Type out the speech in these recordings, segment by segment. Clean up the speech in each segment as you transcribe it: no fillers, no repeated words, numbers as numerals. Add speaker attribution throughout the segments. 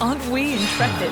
Speaker 1: Aren't we intrepid?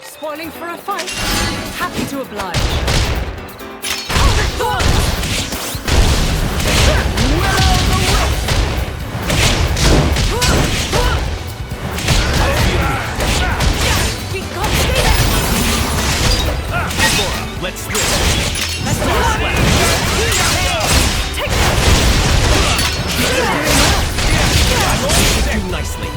Speaker 1: Spoiling for a fight? Happy to oblige.
Speaker 2: Let's switch.
Speaker 1: Let's do it. Take that.
Speaker 2: Do nicely.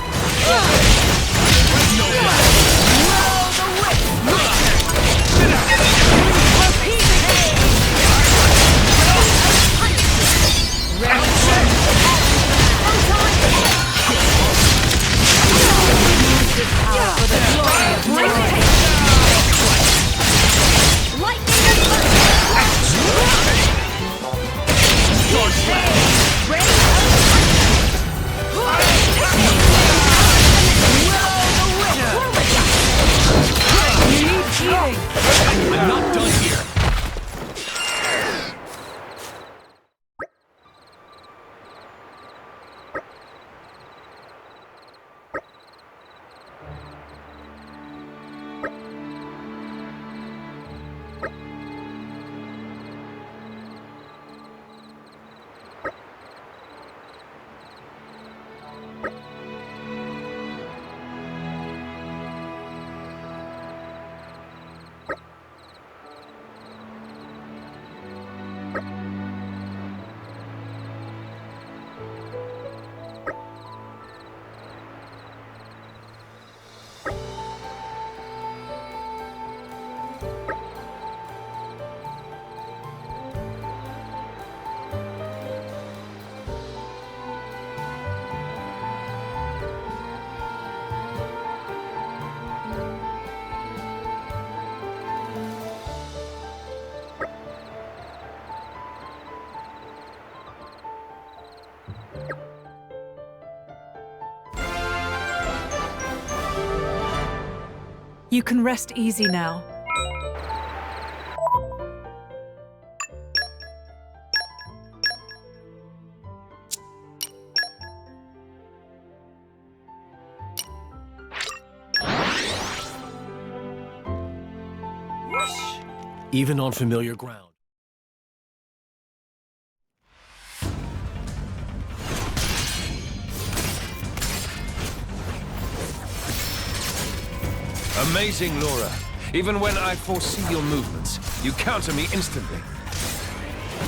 Speaker 2: I'm not done here.
Speaker 1: You can rest easy now.
Speaker 2: Even on familiar ground.
Speaker 3: Amazing, Laura. Even when I foresee your movements, you counter me instantly.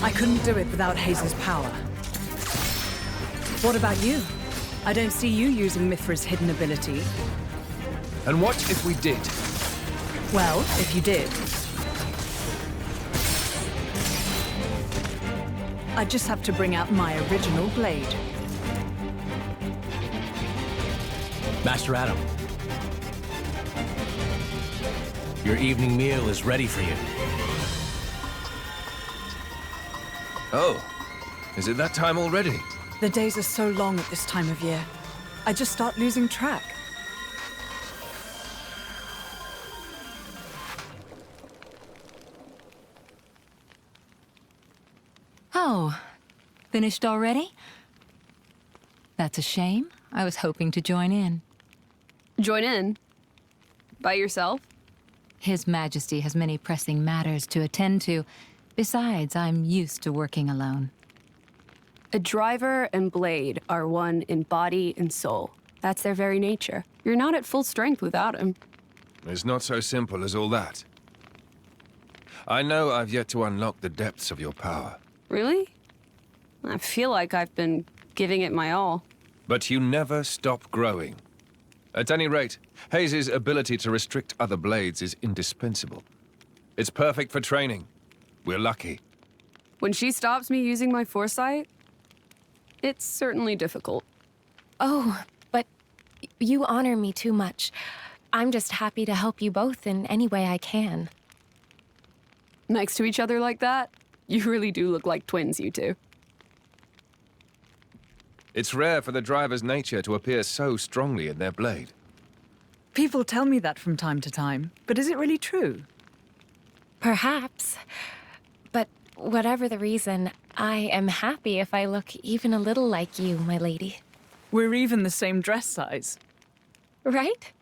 Speaker 1: I couldn't do it without Haze's power. What about you? I don't see you using Mithra's hidden ability.
Speaker 3: And what if we did?
Speaker 1: Well, if you did, I just have to bring out my original blade.
Speaker 2: Master Adam, your evening meal is ready for you.
Speaker 3: Oh, is it that time already?
Speaker 1: The days are so long at this time of year. I just start losing track.
Speaker 4: Oh, finished already? That's a shame. I was hoping to join in.
Speaker 5: Join in? By yourself?
Speaker 4: His Majesty has many pressing matters to attend to. Besides, I'm used to working alone.
Speaker 5: A driver and blade are one in body and soul. That's their very nature. You're not at full strength without him.
Speaker 3: It's not so simple as all that. I know I've yet to unlock the depths of your power.
Speaker 5: Really? I feel like I've been giving it my all.
Speaker 3: But you never stop growing. At any rate, Hayes' ability to restrict other blades is indispensable. It's perfect for training. We're lucky.
Speaker 5: When she stops me using my foresight, it's certainly difficult.
Speaker 6: Oh, but you honor me too much. I'm just happy to help you both in any way I can.
Speaker 5: Next to each other like that, you really do look like twins, you two.
Speaker 3: It's rare for the driver's nature to appear so strongly in their blade.
Speaker 1: People tell me that from time to time, but is it really true?
Speaker 6: Perhaps. But whatever the reason, I am happy if I look even a little like you, my lady.
Speaker 1: We're even the same dress size.
Speaker 6: Right?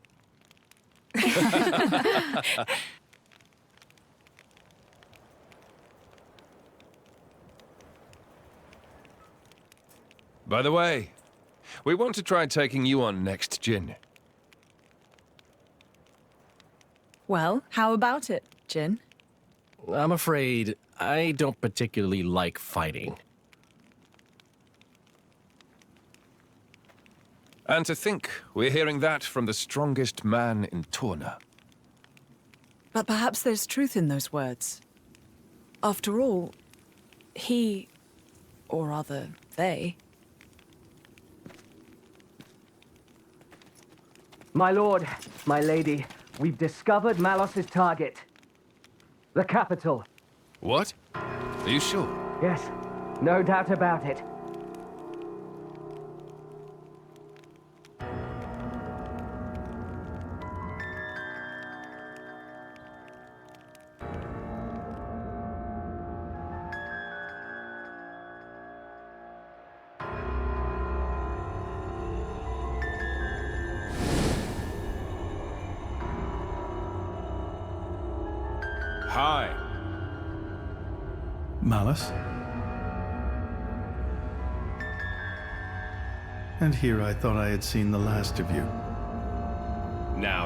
Speaker 3: By the way, we want to try taking you on next, Jin.
Speaker 1: Well, how about it, Jin?
Speaker 2: I'm afraid I don't particularly like fighting.
Speaker 3: And to think we're hearing that from the strongest man in Torna.
Speaker 1: But perhaps there's truth in those words. After all, he, or rather, they...
Speaker 7: My lord, my lady, we've discovered Malos' target. The capital.
Speaker 3: What? Are you sure?
Speaker 7: Yes, no doubt about it.
Speaker 3: Hi.
Speaker 8: Malos? And here I thought I had seen the last of you.
Speaker 9: Now.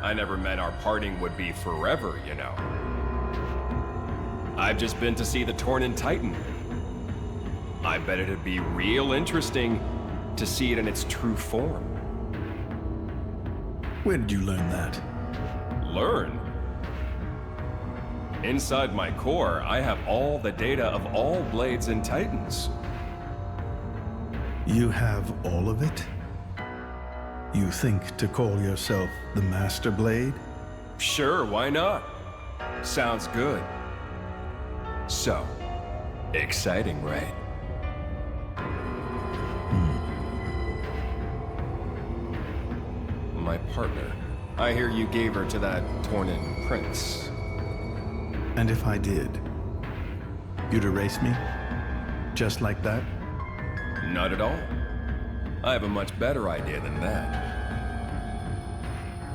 Speaker 9: I never meant our parting would be forever, you know. I've just been to see the Torn Titan. I bet it'd be real interesting to see it in its true form.
Speaker 8: Where did you learn that?
Speaker 9: Learn? Inside my core, I have all the data of all blades and titans.
Speaker 8: You have all of it? You think to call yourself the Master Blade?
Speaker 9: Sure, why not? Sounds good. So, exciting, right? My partner. I hear you gave her to that Tornin prince.
Speaker 8: And if I did, you'd erase me? Just like that?
Speaker 9: Not at all. I have a much better idea than that.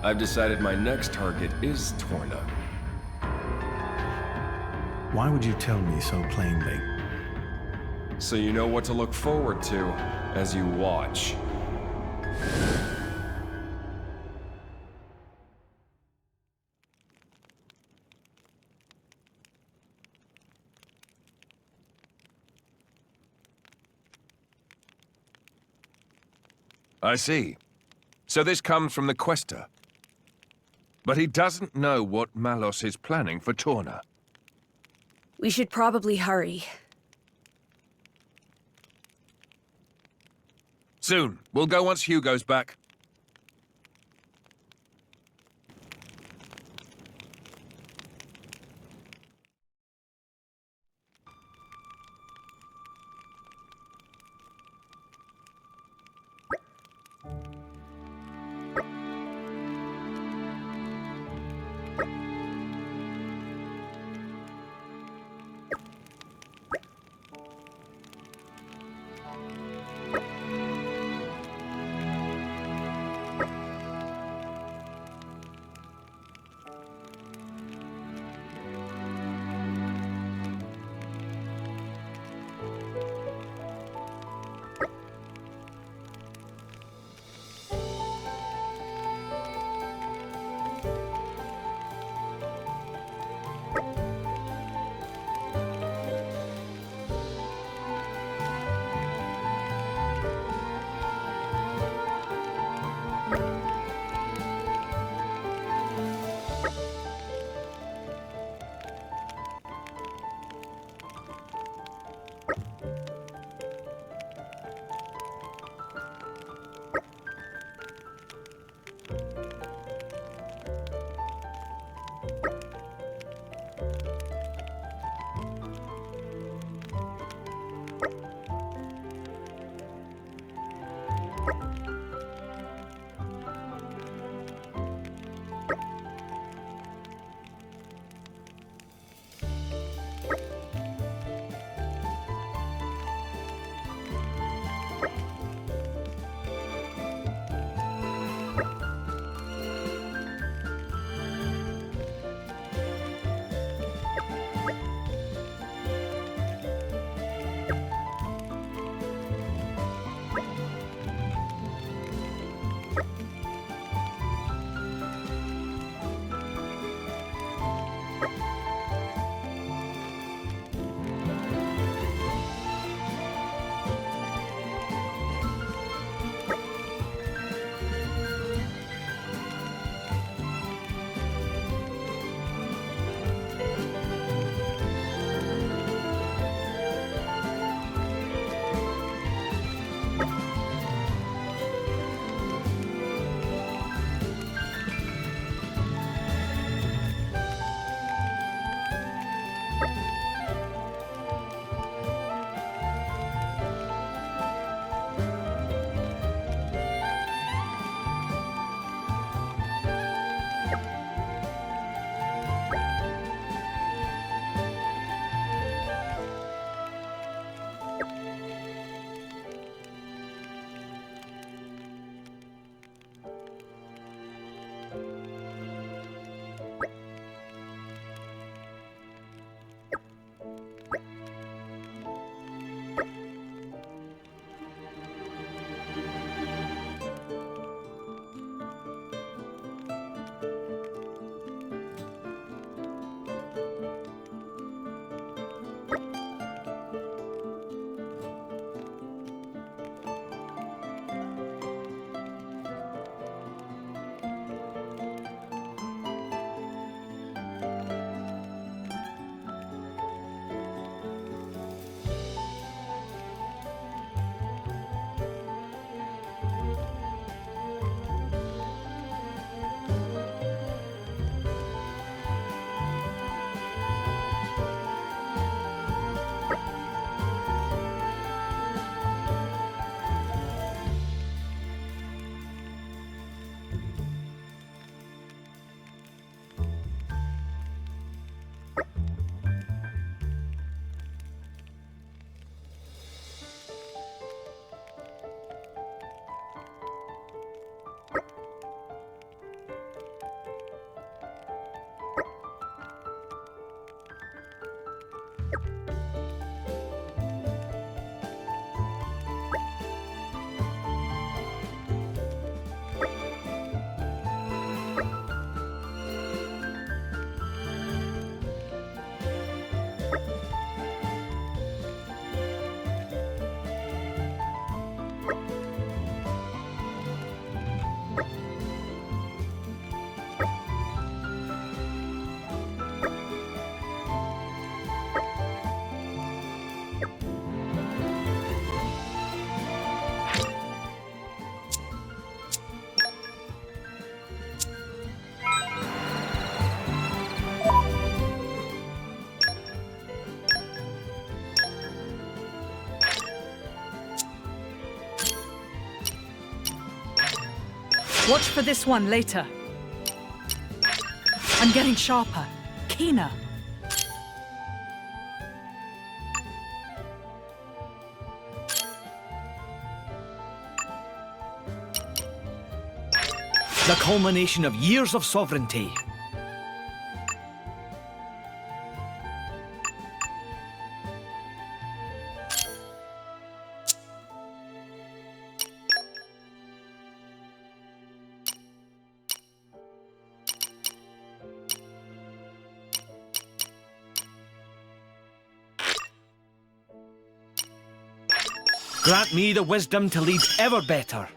Speaker 9: I've decided my next target is Torna.
Speaker 8: Why would you tell me so plainly?
Speaker 9: So you know what to look forward to as you watch.
Speaker 3: I see. So this comes from the Quester. But he doesn't know what Malos is planning for Torna.
Speaker 5: We should probably hurry.
Speaker 3: Soon. We'll go once Hugo's back.
Speaker 1: Watch for this one later. I'm getting sharper, keener.
Speaker 10: The culmination of years of sovereignty. Grant me the wisdom to lead ever better.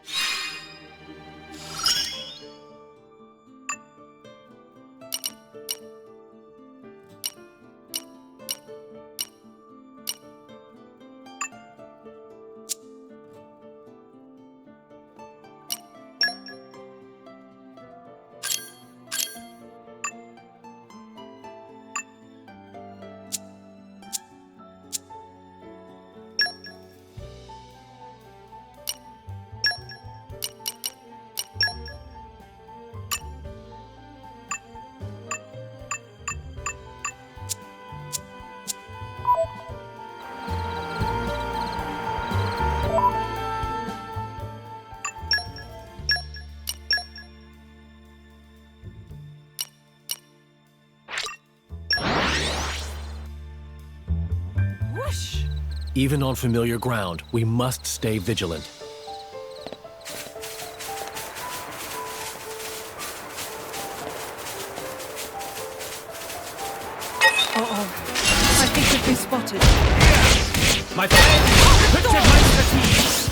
Speaker 2: Even on familiar ground, we must stay vigilant.
Speaker 1: Uh-oh. I think we've been spotted.
Speaker 10: My friend, put your minds at ease.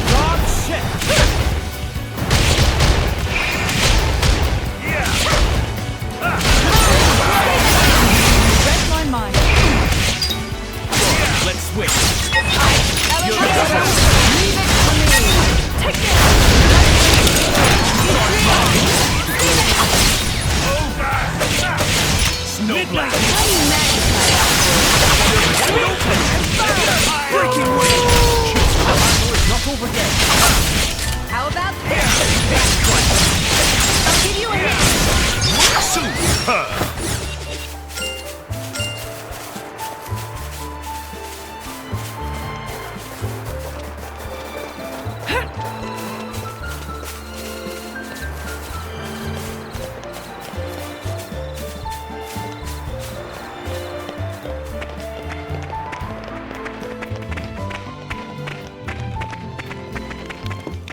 Speaker 10: God shit!
Speaker 1: Read my mind.
Speaker 10: Let's switch.
Speaker 1: Leave it to me. Take it.
Speaker 10: Snowblast.
Speaker 1: Breaking wind.
Speaker 10: The battle is not over yet.
Speaker 6: How about this? I'll give you a hit.
Speaker 10: Super.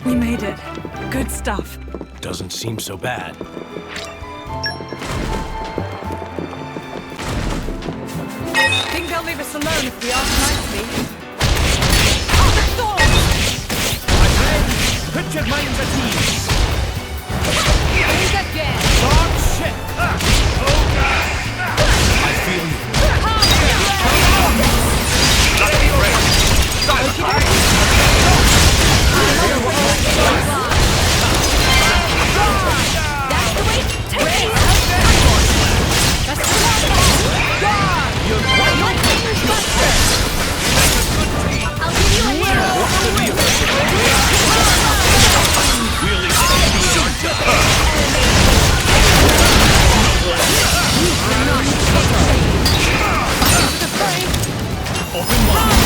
Speaker 1: We made it. Good stuff.
Speaker 2: Doesn't seem so bad.
Speaker 1: Think they'll leave us alone if we ask nicely.
Speaker 10: My friend, put your minds at ease.
Speaker 6: Think again.
Speaker 10: God shit. I feel you.
Speaker 6: That's the way. Take it. That's the one.
Speaker 10: You're quite
Speaker 6: I'll give you a hit.
Speaker 10: really open wide.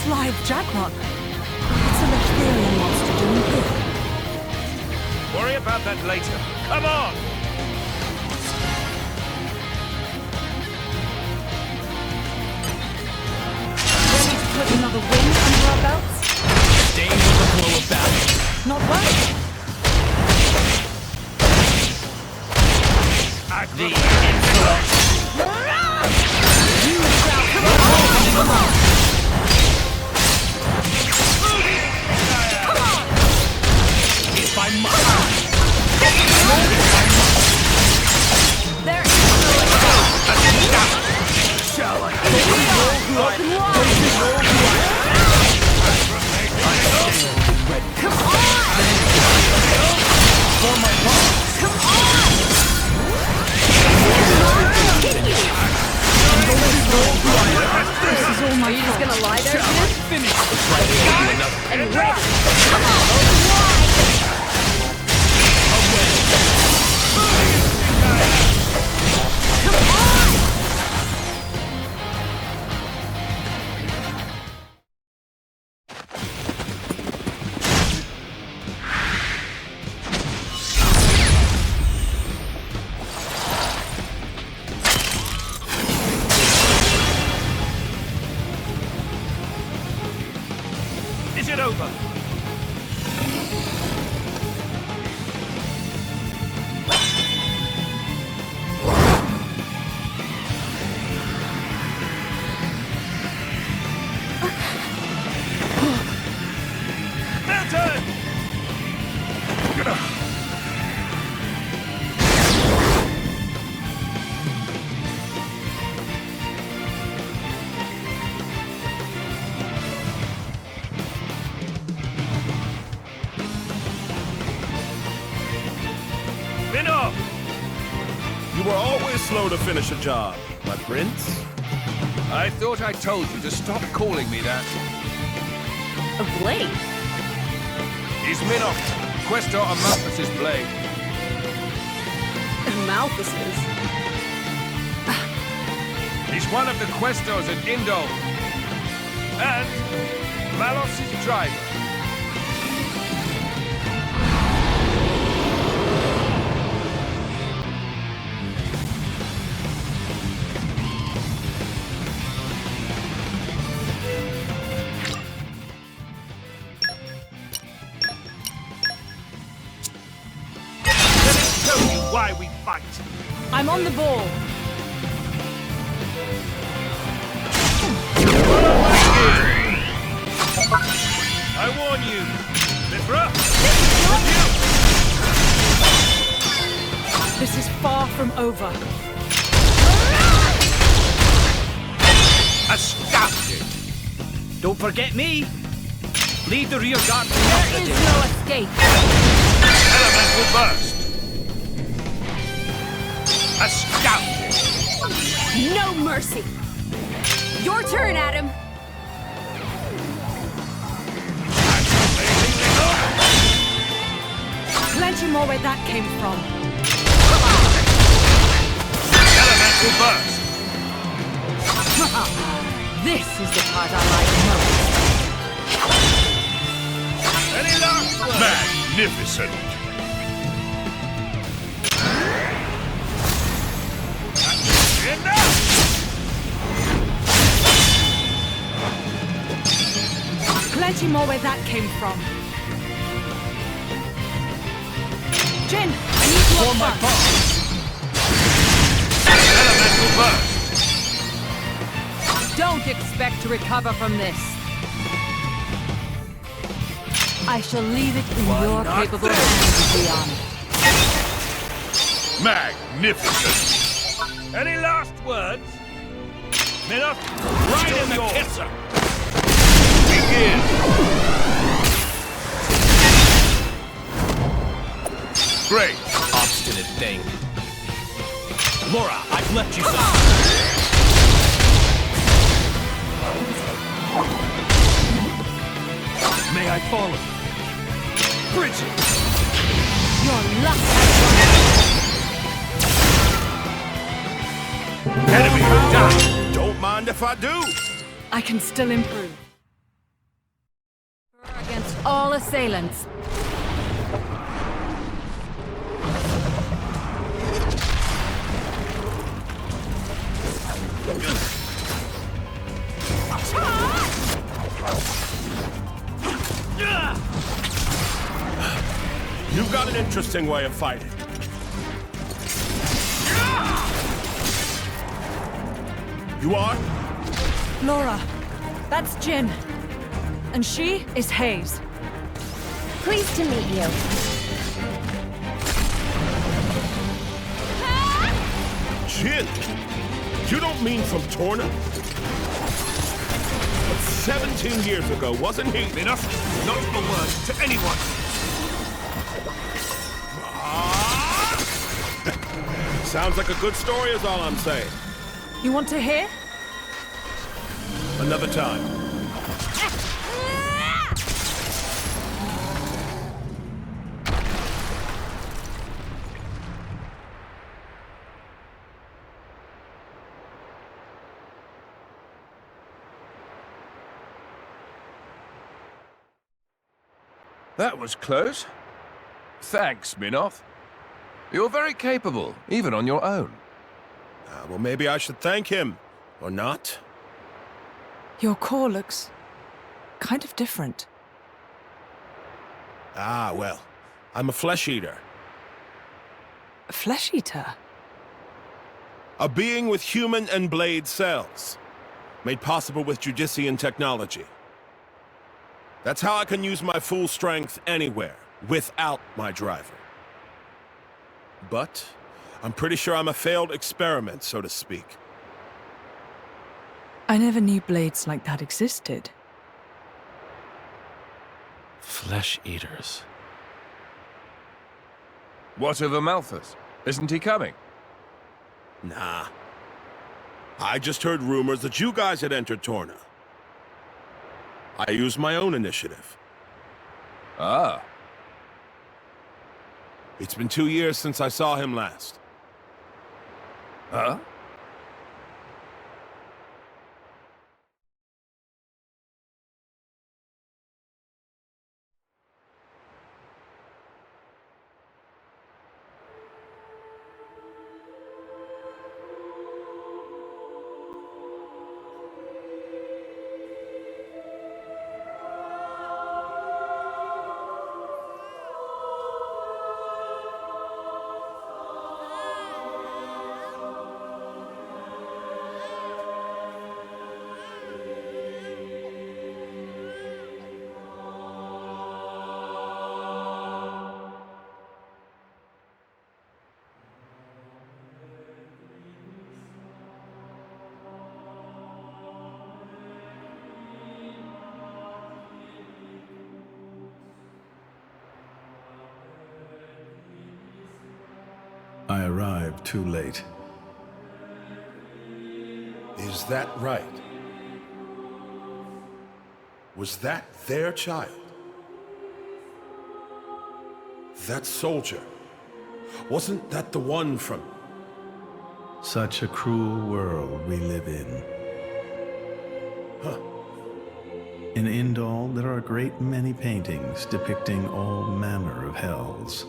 Speaker 1: Live Jackrock. What's a Letherian monster doing here?
Speaker 10: Worry about that later. Come on!
Speaker 1: Ready to put another win under our belts?
Speaker 10: Staying with the flow of battle.
Speaker 1: Not worth it.
Speaker 10: If I must.
Speaker 5: There is no
Speaker 10: Shall I?
Speaker 5: Come on!
Speaker 10: For my boss.
Speaker 5: Come on!
Speaker 4: This is all my
Speaker 5: Are you just gonna lie there,
Speaker 10: Shall I
Speaker 5: Jin?
Speaker 10: finish?
Speaker 5: And ready! Come on! Come on!
Speaker 10: Is it over? Milton! Minoth!
Speaker 11: You were always slow to finish a job, my prince.
Speaker 3: I thought I told you to stop calling me that.
Speaker 5: A blade?
Speaker 3: He's Minoth, Questor of Malthus's blade.
Speaker 5: Malthus's?
Speaker 3: He's one of the Questors at Indol. And Malos' driver. Let me show you why we fight.
Speaker 5: I'm on the ball.
Speaker 3: I warn you, Mithra!
Speaker 1: This is far from over.
Speaker 3: Astounding!
Speaker 10: Don't forget me! Lead the rear guard to
Speaker 5: There is no escape.
Speaker 3: Elemental burst! Astounding!
Speaker 5: No mercy. Your turn, Adam.
Speaker 1: Plenty more where that came from.
Speaker 3: Elemental burst!
Speaker 1: This is the part I like most.
Speaker 3: Any last words?
Speaker 11: Magnificent!
Speaker 3: Enough!
Speaker 1: Plenty more where that came from. Jin, I need to
Speaker 10: for my
Speaker 1: look
Speaker 10: boss.
Speaker 3: Elemental burst!
Speaker 1: Don't expect to recover from this. I shall leave it in your
Speaker 10: not
Speaker 1: capable
Speaker 10: this?
Speaker 1: hands, Leon.
Speaker 11: Magnificent!
Speaker 3: Any last words? Minoth,
Speaker 10: Right in the kisser!
Speaker 3: begin!
Speaker 11: Great!
Speaker 10: Obstinate thing. Laura, I've left you some. May I follow? Bridget!
Speaker 1: Your luck has
Speaker 11: Enemy down! Don't mind if I do!
Speaker 1: run. I can still improve. Against all assailants.
Speaker 11: You've got an interesting way of fighting. You are?
Speaker 1: Laura, that's Jin. And she is Hayes.
Speaker 6: Pleased to meet you.
Speaker 11: Jin! You don't mean from Torna? But 17 years ago, wasn't he?
Speaker 10: Minoth, not a word to anyone.
Speaker 11: Sounds like a good story is all I'm saying.
Speaker 1: You want to hear?
Speaker 11: Another time.
Speaker 3: That was close. Thanks, Minoth. You're very capable, even on your own.
Speaker 11: Well, maybe I should thank him. Or not?
Speaker 1: Your core looks kind of different.
Speaker 11: Ah, well. I'm a flesh eater.
Speaker 1: A flesh eater?
Speaker 11: A being with human and blade cells. Made possible with Judician technology. That's how I can use my full strength anywhere, without my driver. But I'm pretty sure I'm a failed experiment, so to speak.
Speaker 1: I never knew blades like that existed.
Speaker 2: Flesh eaters.
Speaker 3: What of Amalthus? Isn't he coming?
Speaker 11: Nah. I just heard rumors that you guys had entered Torna. I used my own initiative.
Speaker 3: Ah.
Speaker 11: It's been 2 years since I saw him last.
Speaker 3: Huh?
Speaker 8: I arrived too late.
Speaker 11: Is that right? Was that their child? That soldier? Wasn't that the one from...
Speaker 8: Such a cruel world we live in.
Speaker 11: Huh.
Speaker 8: In Indal, there are a great many paintings depicting all manner of hells.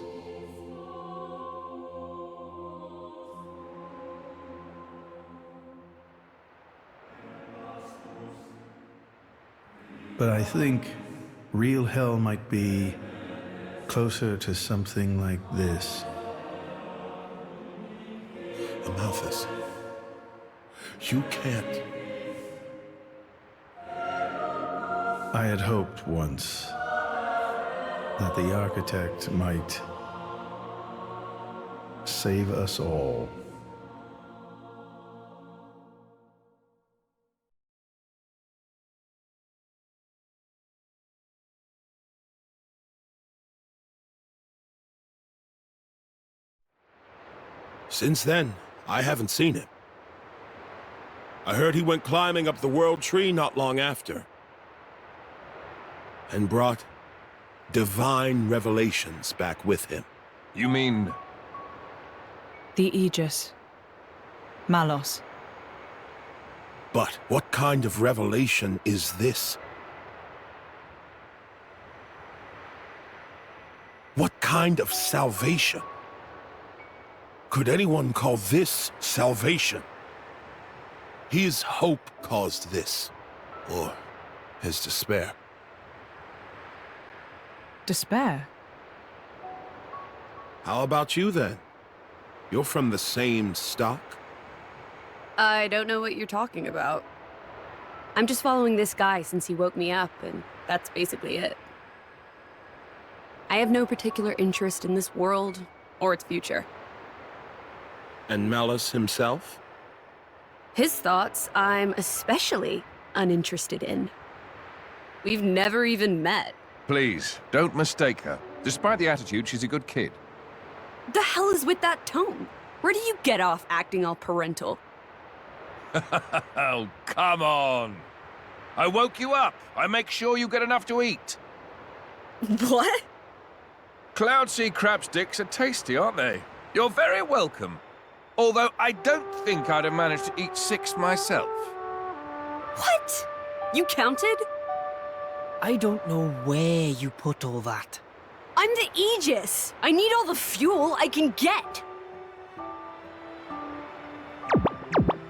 Speaker 8: But I think real hell might be closer to something like this.
Speaker 11: Amalthus. You can't...
Speaker 8: I had hoped once that the architect might save us all.
Speaker 11: Since then, I haven't seen him. I heard he went climbing up the World Tree not long after. And brought divine revelations back with him.
Speaker 3: You mean...
Speaker 1: The Aegis. Malos.
Speaker 11: But what kind of revelation is this? What kind of salvation? Could anyone call this salvation? His hope caused this, or his despair.
Speaker 1: Despair?
Speaker 11: How about you then? You're from the same stock?
Speaker 5: I don't know what you're talking about. I'm just following this guy since he woke me up, and that's basically it. I have no particular interest in this world or its future.
Speaker 11: And Malos himself?
Speaker 5: His thoughts, I'm especially uninterested in. We've never even met.
Speaker 3: Please, don't mistake her. Despite the attitude, she's a good kid.
Speaker 5: The hell is with that tone? Where do you get off acting all parental?
Speaker 3: Oh, come on. I woke you up. I make sure you get enough to eat.
Speaker 5: What?
Speaker 3: Cloud sea crab sticks are tasty, aren't they? You're very welcome. Although I don't think I'd have managed to eat 6 myself.
Speaker 5: What? You counted?
Speaker 12: I don't know where you put all that.
Speaker 5: I'm the Aegis. I need all the fuel I can get.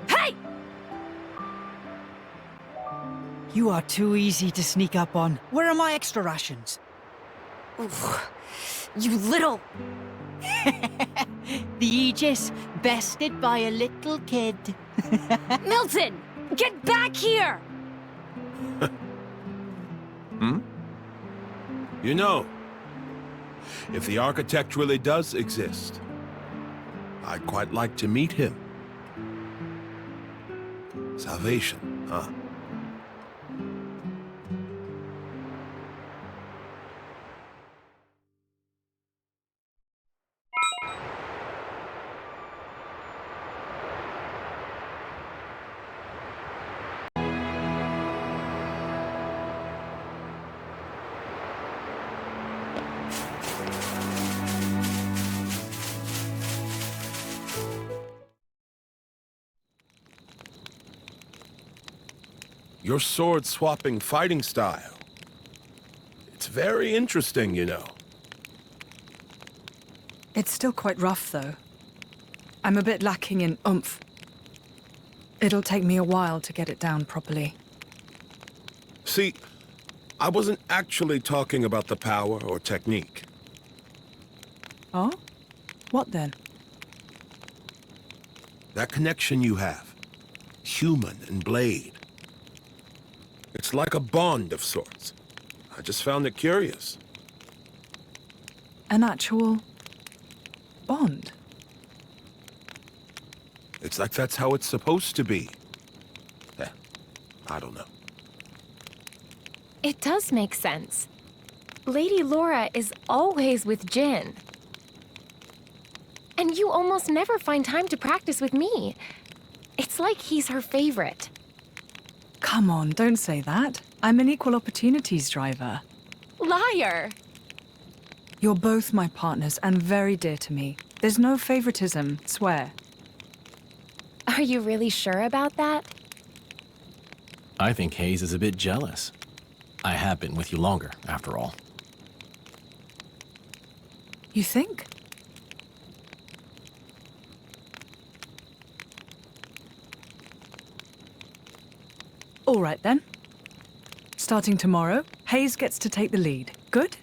Speaker 5: Hey!
Speaker 12: You are too easy to sneak up on. Where are my extra rations?
Speaker 5: Oof. You little...
Speaker 12: The Aegis, bested by a little kid.
Speaker 5: Milton! Get back here!
Speaker 3: Hmm?
Speaker 11: You know, if the architect really does exist, I'd quite like to meet him. Salvation, huh? Your sword-swapping fighting style. It's very interesting, you know.
Speaker 1: It's still quite rough, though. I'm a bit lacking in oomph. It'll take me a while to get it down properly.
Speaker 11: See, I wasn't actually talking about the power or technique.
Speaker 1: Oh? What then?
Speaker 11: That connection you have. Human and blade. It's like a bond of sorts. I just found it curious.
Speaker 1: An actual... bond?
Speaker 11: It's like that's how it's supposed to be. I don't know.
Speaker 6: It does make sense. Lady Laura is always with Jin. And you almost never find time to practice with me. It's like he's her favorite.
Speaker 1: Come on, don't say that. I'm an equal opportunities driver.
Speaker 6: Liar!
Speaker 1: You're both my partners and very dear to me. There's no favoritism, swear.
Speaker 6: Are you really sure about that?
Speaker 2: I think Hayes is a bit jealous. I have been with you longer, after all.
Speaker 1: You think? All right, then. Starting tomorrow, Hayes gets to take the lead. Good?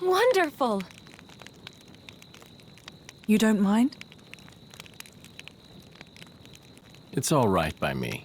Speaker 6: Wonderful!
Speaker 1: You don't mind?
Speaker 2: It's all right by me.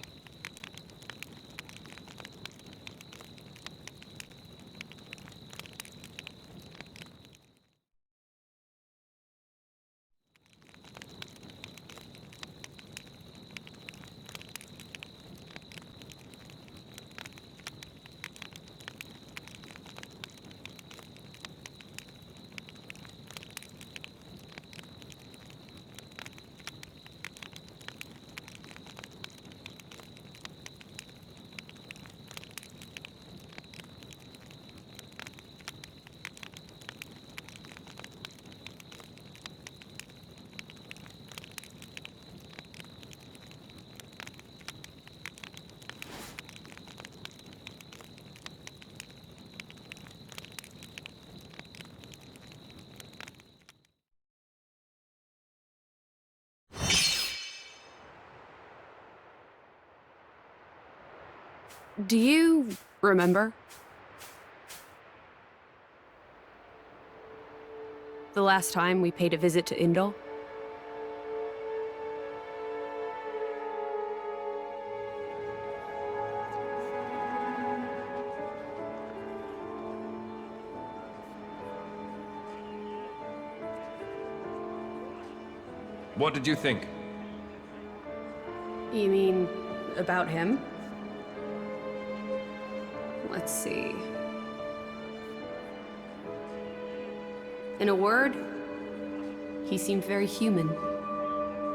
Speaker 5: Do you remember? The last time we paid a visit to Indol?
Speaker 3: What did you think?
Speaker 5: You mean about him? Let's see. In a word, he seemed very human,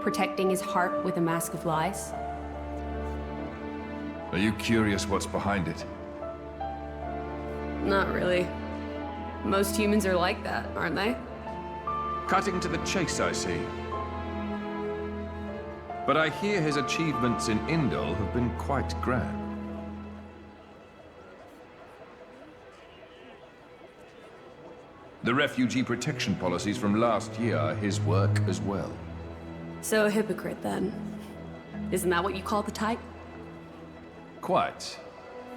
Speaker 5: protecting his heart with a mask of lies.
Speaker 3: Are you curious what's behind it?
Speaker 5: Not really. Most humans are like that, aren't they?
Speaker 3: Cutting to the chase, I see. But I hear his achievements in Indol have been quite grand. The refugee protection policies from last year are his work as well.
Speaker 5: So a hypocrite, then. Isn't that what you call the type?
Speaker 3: Quite.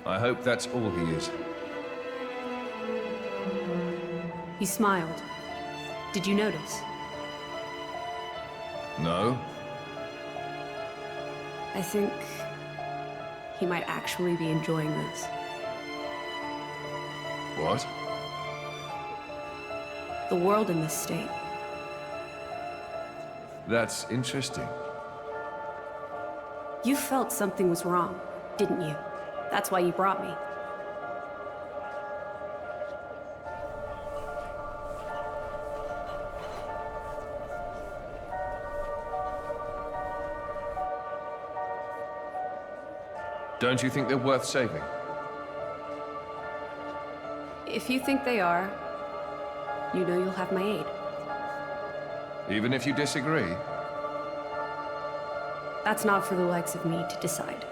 Speaker 3: I hope that's all he is.
Speaker 5: He smiled. Did you notice?
Speaker 3: No?
Speaker 5: I think he might actually be enjoying this.
Speaker 3: What?
Speaker 5: The world in this state.
Speaker 3: That's interesting.
Speaker 5: You felt something was wrong, didn't you? That's why you brought me.
Speaker 3: Don't you think they're worth saving?
Speaker 5: If you think they are, you know you'll have my aid.
Speaker 3: Even if you disagree?
Speaker 5: That's not for the likes of me to decide.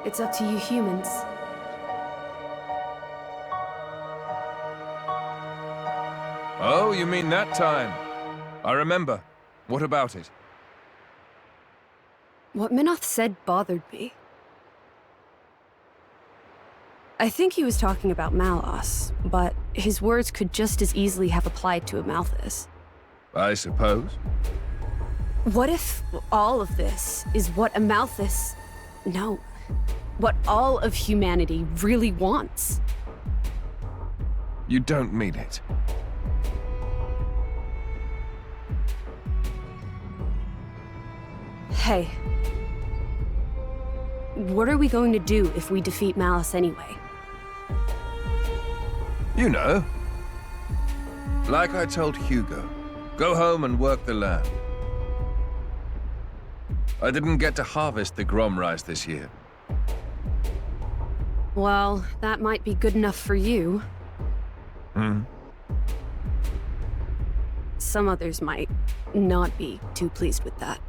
Speaker 5: It's up to you humans.
Speaker 3: Oh, you mean that time? I remember. What about it?
Speaker 5: What Minoth said bothered me. I think he was talking about Malos, but his words could just as easily have applied to a Malthus.
Speaker 3: I suppose.
Speaker 5: What if all of this is what a Malthus... No. What all of humanity really wants?
Speaker 3: You don't mean it.
Speaker 5: Hey. What are we going to do if we defeat Malos anyway?
Speaker 3: You know. Like I told Hugo, go home and work the land. I didn't get to harvest the Grom rice this year.
Speaker 5: Well, that might be good enough for you. Some others might not be too pleased with that.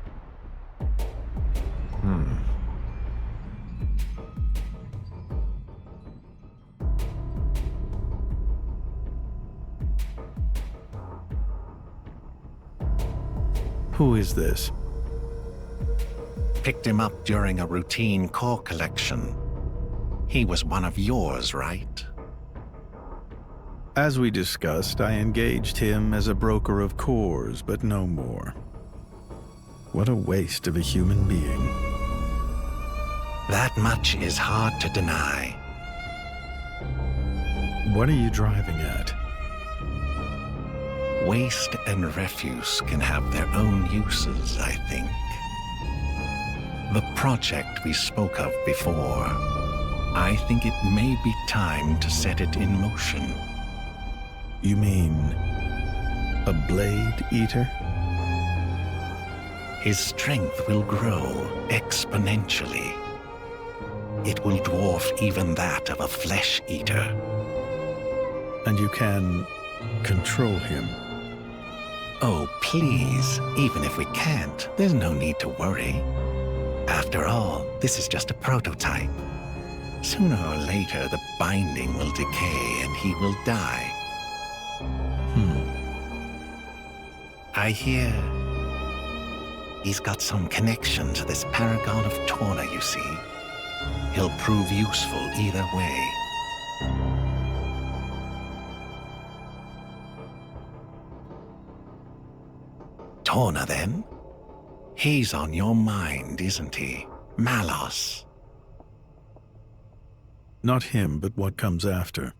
Speaker 8: Who is this?
Speaker 13: Picked him up during a routine core collection. He was one of yours, right?
Speaker 8: As we discussed, I engaged him as a broker of cores, but no more. What a waste of a human being.
Speaker 13: That much is hard to deny.
Speaker 8: What are you driving at?
Speaker 13: Waste and refuse can have their own uses, I think. The project we spoke of before, I think it may be time to set it in motion.
Speaker 8: You mean a blade eater?
Speaker 13: His strength will grow exponentially. It will dwarf even that of a flesh eater.
Speaker 8: And you can control him?
Speaker 13: Oh, please, even if we can't, there's no need to worry. After all, this is just a prototype. Sooner or later, the binding will decay and he will die. I hear he's got some connection to this paragon of Torna, you see. He'll prove useful either way. Torna, then? He's on your mind, isn't he? Malos.
Speaker 8: Not him, but what comes after.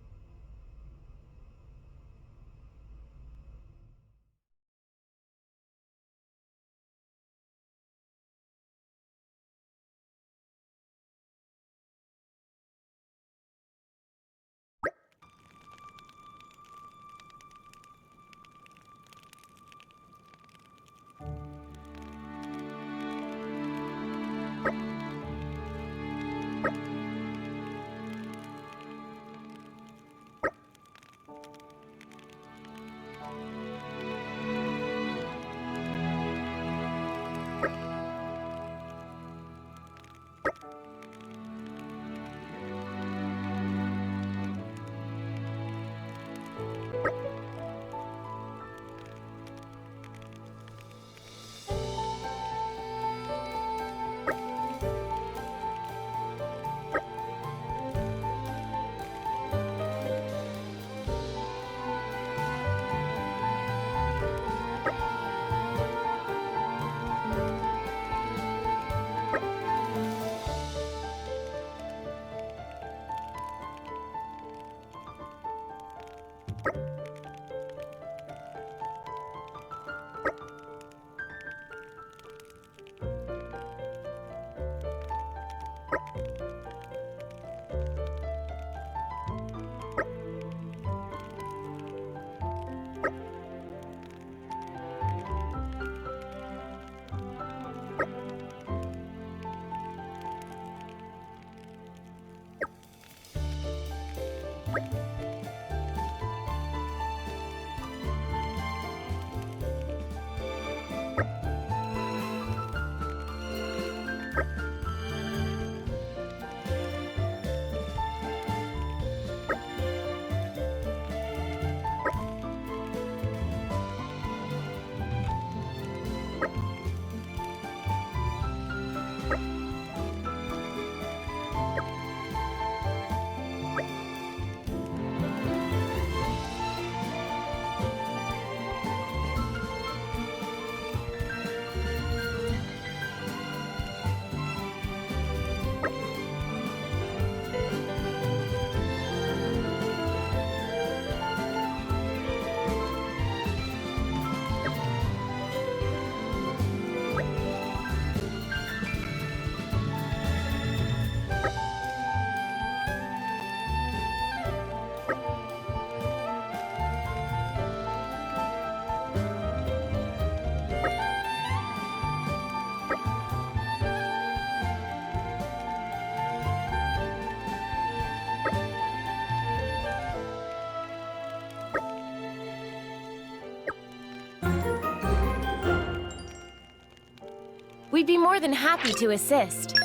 Speaker 6: I'd be more than happy to assist.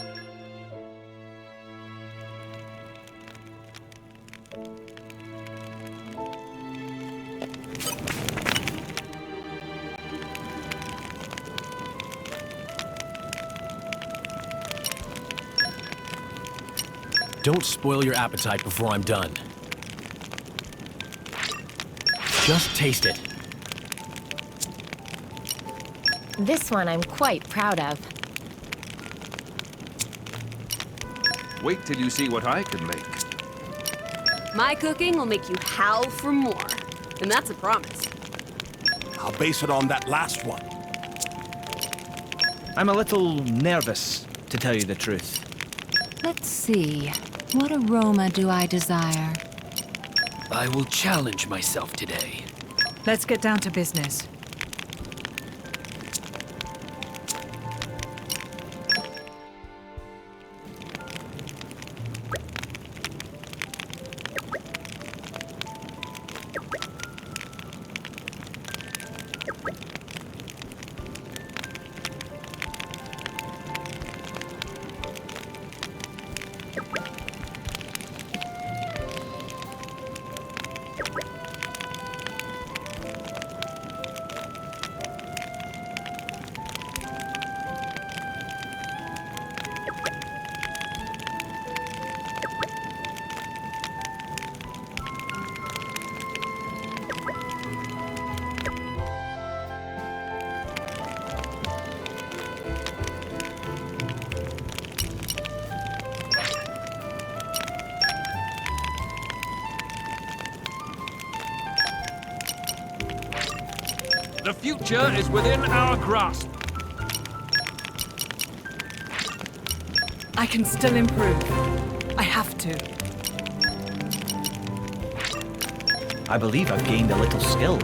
Speaker 2: Don't spoil your appetite before I'm done. Just taste it.
Speaker 6: This one I'm quite proud of.
Speaker 3: Wait till you see what I can make.
Speaker 5: My cooking will make you howl for more. And that's a promise.
Speaker 11: I'll base it on that last one.
Speaker 10: I'm a little nervous, to tell you the truth.
Speaker 4: Let's see. What aroma do I desire?
Speaker 10: I will challenge myself today.
Speaker 1: Let's get down to business.
Speaker 10: The future is within our grasp.
Speaker 1: I can still improve. I have to.
Speaker 10: I believe I've gained a little skill.